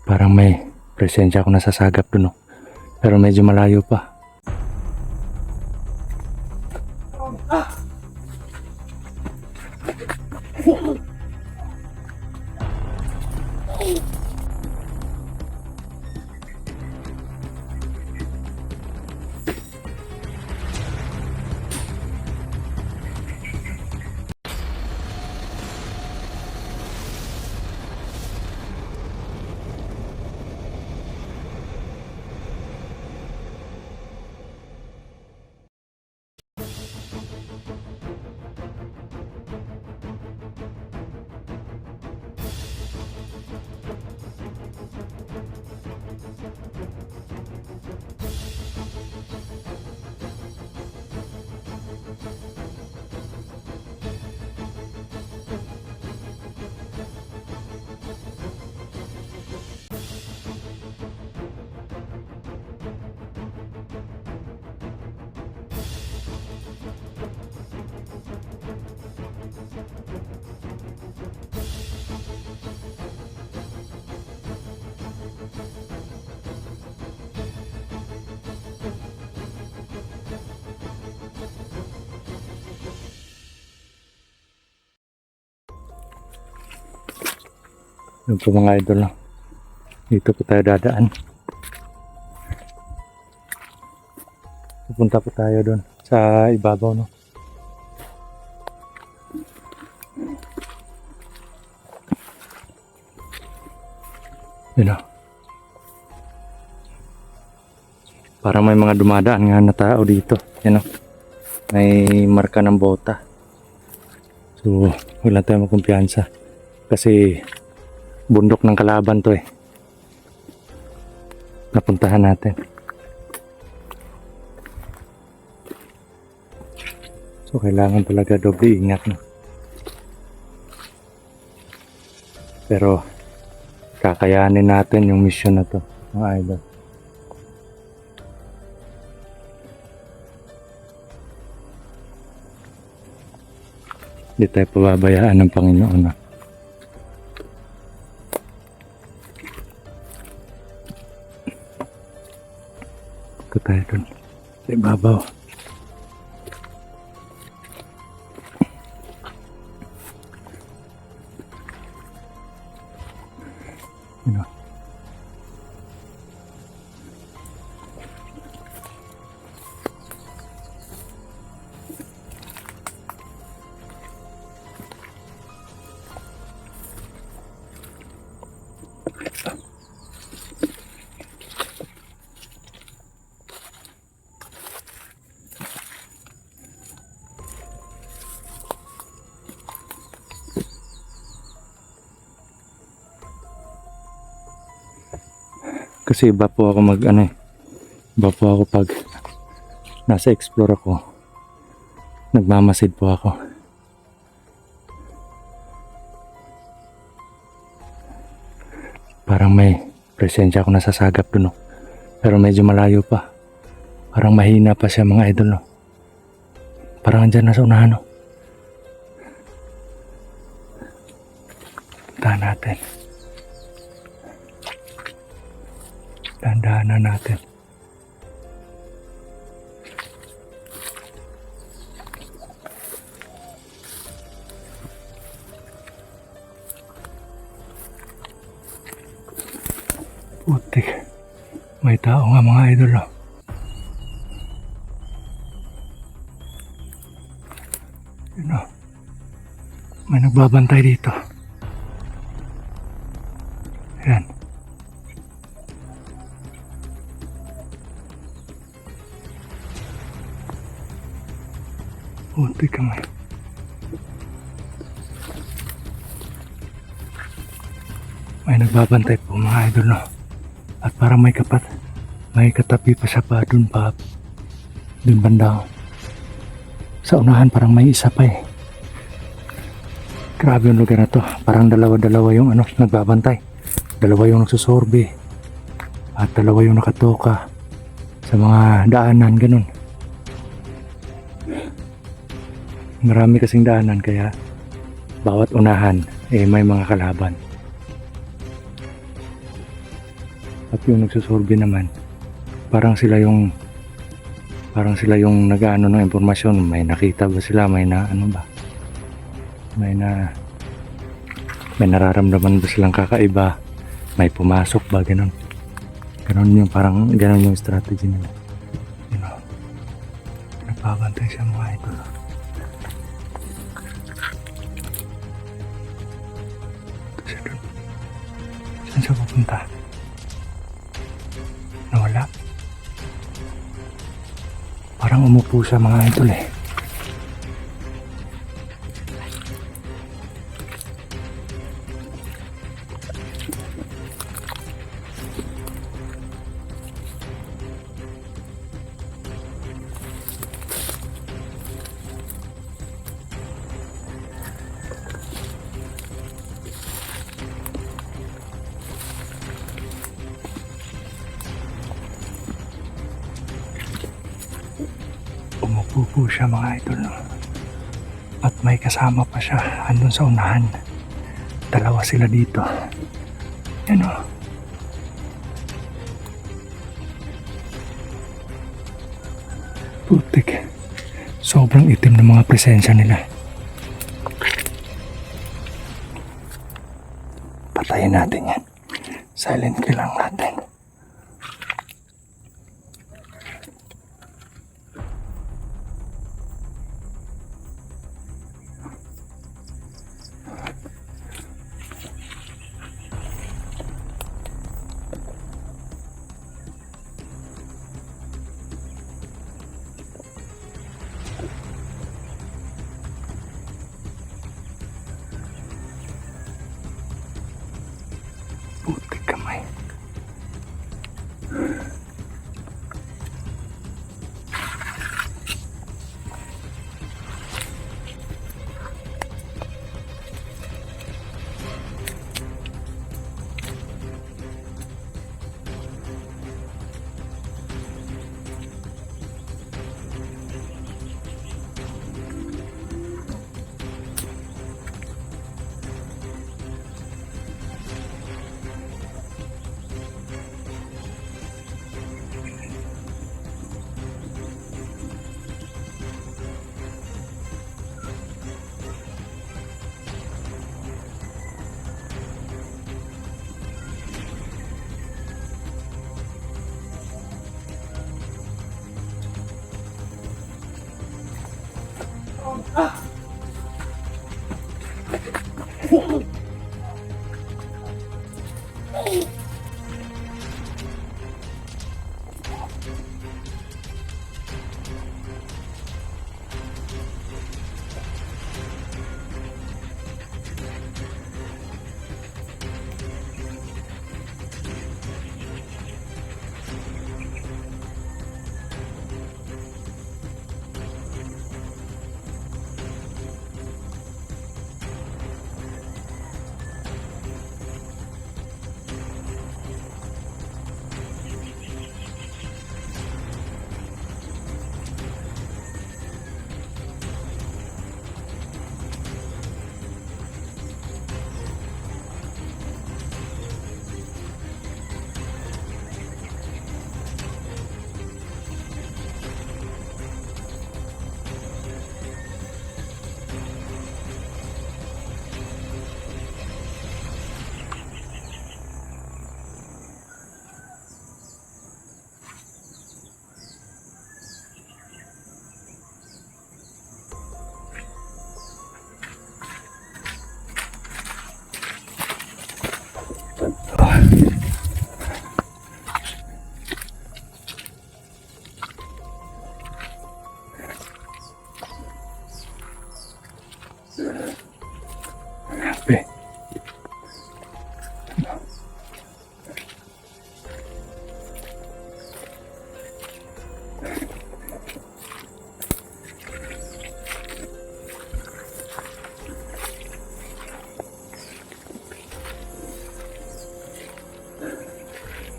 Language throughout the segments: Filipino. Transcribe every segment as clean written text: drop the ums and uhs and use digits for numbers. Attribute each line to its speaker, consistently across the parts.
Speaker 1: Parang may presensya ako nasasagap dun, oh. Pero medyo malayo pa. Yun po mga idol, dito po tayo dadaan. Pupunta po tayo doon sa ibabaw, no? Yun, no? Parang may mga dumadaan nga na tao dito. Yan, no? May marka ng bota. So wala tayong magkumpiyansa kasi bundok ng kalaban to, eh. Napuntahan natin. So kailangan talaga doble ingat, no? Pero kakayanin natin yung mission na to, mga idol. Hindi tayo pababayaan ng Panginoon, no? Ito tayo dun sa ibabaw. Ano? Kasi iba po ako iba po ako pag nasa explore ako, nagmamasid po ako. Parang may presensya ako nasasagap dun, oh. Pero medyo malayo pa. Parang mahina pa siya, mga idol, no? Parang andyan na sa unahan, no? Puntahan natin. Tandaan na natin. Putik. May tao nga, mga idol, oh. Yun, oh. May nagbabantay dito. Yan. Putik ka, may. May nagbabantay po, mga idol, no? At parang may katabi pa siya pa dun banda. Sa unahan parang may isa pa, eh. Grabe yung lugar na to. Parang dalawa-dalawa yung nagbabantay. Dalawa yung nagsusorbe. At dalawa yung nakatoka sa mga daanan, ganun. Marami kasing daanan kaya bawat unahan may mga kalaban. At yung nagsusurvey naman, parang sila yung nag-ano ng impormasyon. May nakita ba sila? May na ano ba? May nararamdaman ba silang kakaiba? May pumasok ba? Ganon. Ganon yung strategy nila. You know, nagbabantay siya mga ito. Ito siya doon. Saan siya pupunta? Nawala. Parang umupo siya mga idol eh. Umupo po siya mga idol. At may kasama pa siya andun sa unahan. Dalawa sila dito. Yan o. Putik. Sobrang itim ng mga presensya nila. Patayin natin yan. Silent kill lang natin. Putik kamay. Grabe.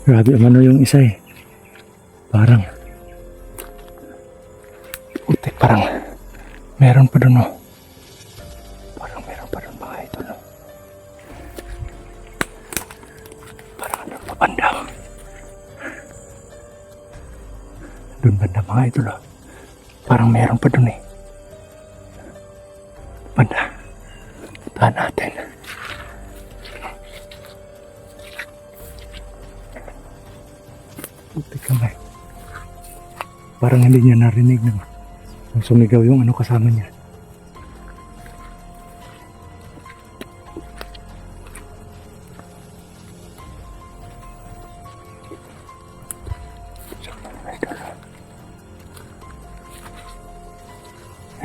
Speaker 1: Grabe, ano yung isa eh. Parang putik, parang meron pa doon oh. Parang meron pa doon mga idol oh. Parang ano pa banda. Doon banda mga idol oh. Parang meron pa doon eh. Banda. Puntahan natin. Puti kamay. Parang hindi niya narinig nang sumigaw yung ano kasama niya.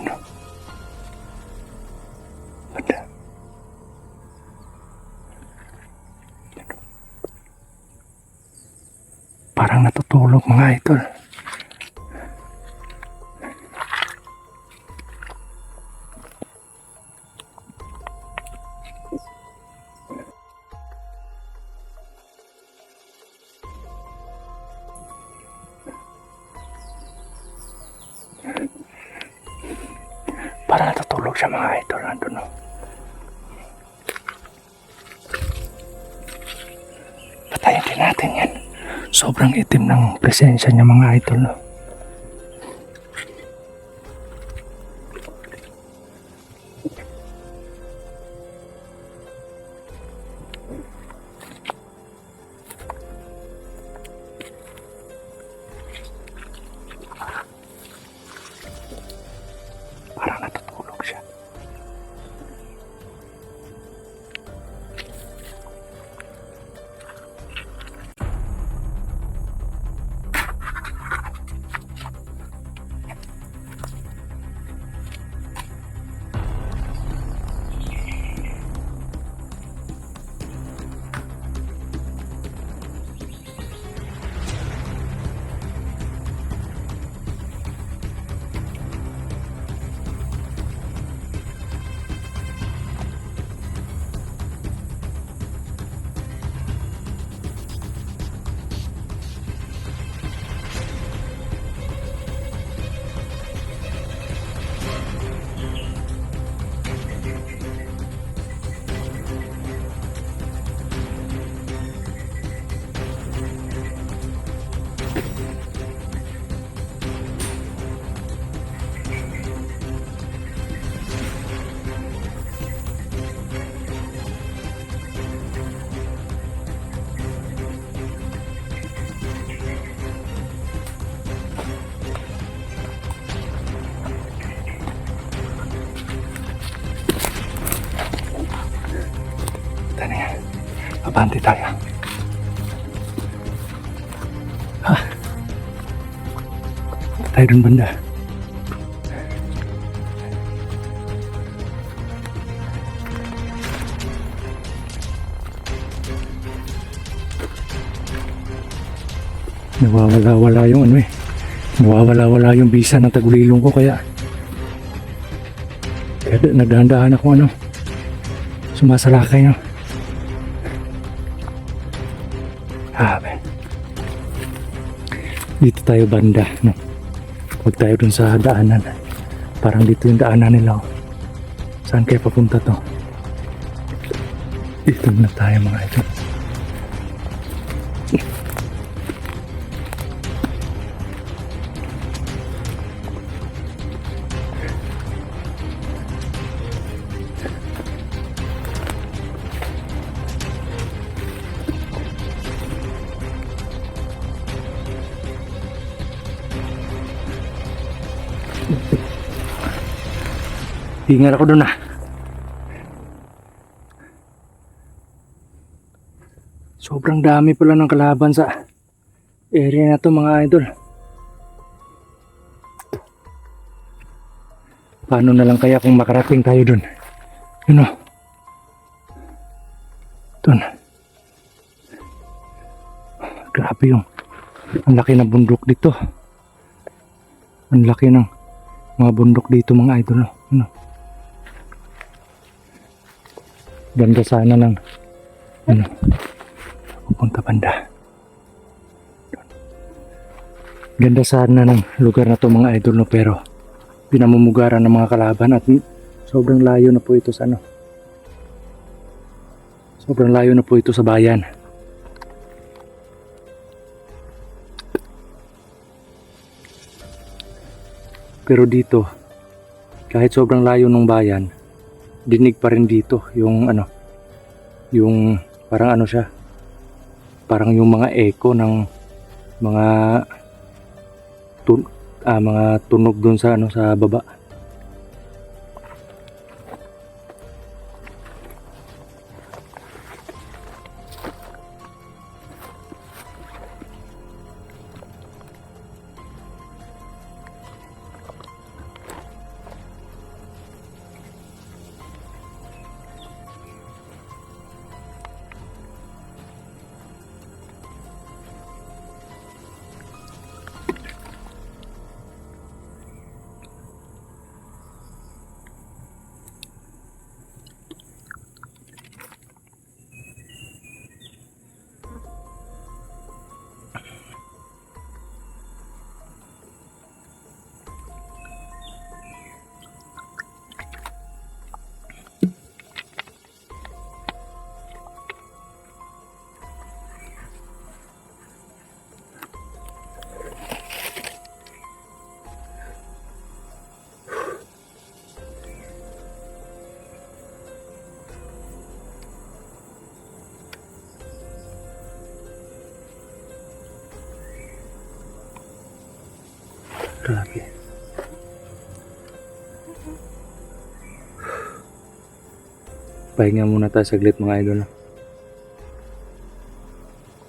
Speaker 1: Ano? Banda. Parang natutulog mga idol. Parang natutulog siya mga idol. Nandun no. Patayin din natin yan. Sobrang itim ng presensya niya mga idol no. Parang natutulog siya. Abante tayo. Tayo dun banda. Nawawala-wala yung ano eh. Nawawala-wala yung bisa ng tagulilong ko kaya nagdahan-dahan ako ano. Sumasalakay no. Dito tayo banda no? Huwag tayo dun sa daanan. Parang dito yung daanan nila oh. Saan kaya papunta to? Dito muna tayo mga ito. Hingal ako doon ah. Sobrang dami pala ng kalaban sa area na to mga idol. Paano na lang kaya kung makarating tayo doon? Yun o. Doon. Grabe yung ang laki ng bundok dito. Ang laki ng mga bundok dito mga idol. Ano? Ganda sana ng ano, pupunta banda. Ganda sana ng lugar na to mga idol no, pero pinamumugaran ng mga kalaban at sobrang layo na po ito sa ano. Sobrang layo na po ito sa bayan. Pero dito, kahit sobrang layo ng bayan, dinig pa rin dito yung ano, yung parang ano siya, parang yung mga echo ng mga mga tunog doon sa ano sa baba. Grabe. Pahinga muna tayo saglit mga idol.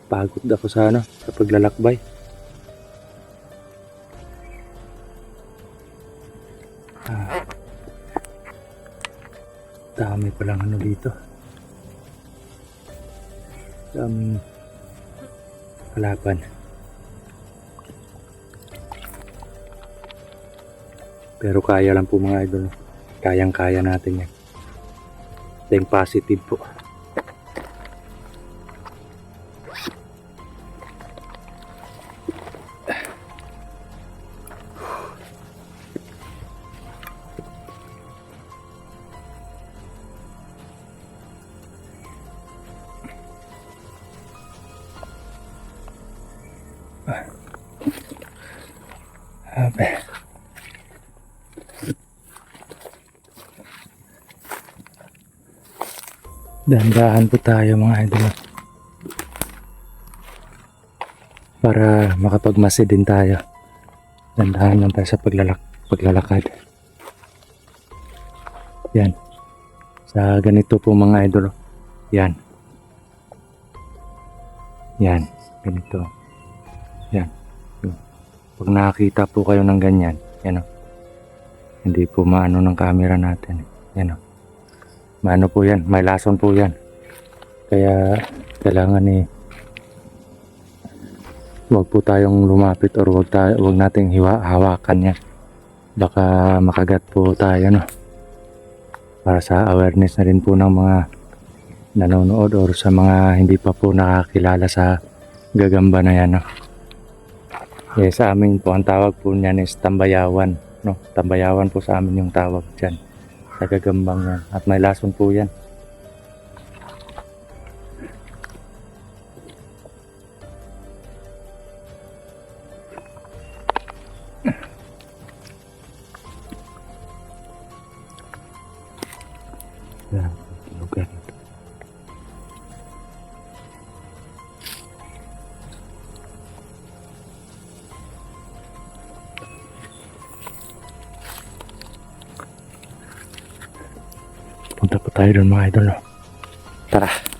Speaker 1: Pagod ako sa ano, sa paglalakbay. Dami palang ano dito. Daming kalaban. Pero kaya lang po mga idol. Kayang-kaya natin yan. Think positive po. Okay. Dahan-dahan po tayo mga idol. Para makapagmasid din tayo. Dahan-dahan lang tayo sa paglalakad. Yan. Sa ganito po mga idol. Yan. Yan. Ganito. Yan. Pag nakakita po kayo ng ganyan, yan o. Hindi po maano ng camera natin. Yan o. Maano po yan, may lason po yan. Kaya kailangan huwag po tayong lumapit or huwag nating hawakan yan. Baka makagat po tayo no. Para sa awareness na rin po ng mga nanonood or sa mga hindi pa po nakakilala sa gagamba na yan no. Sa amin po ang tawag po niyan is tambayawan no. Tambayawan po sa amin yung tawag dyan. Sa gagambang yan. At may lason po yan. Yan. Lugar ito. Punta pa tayo doon mga idol. Tara.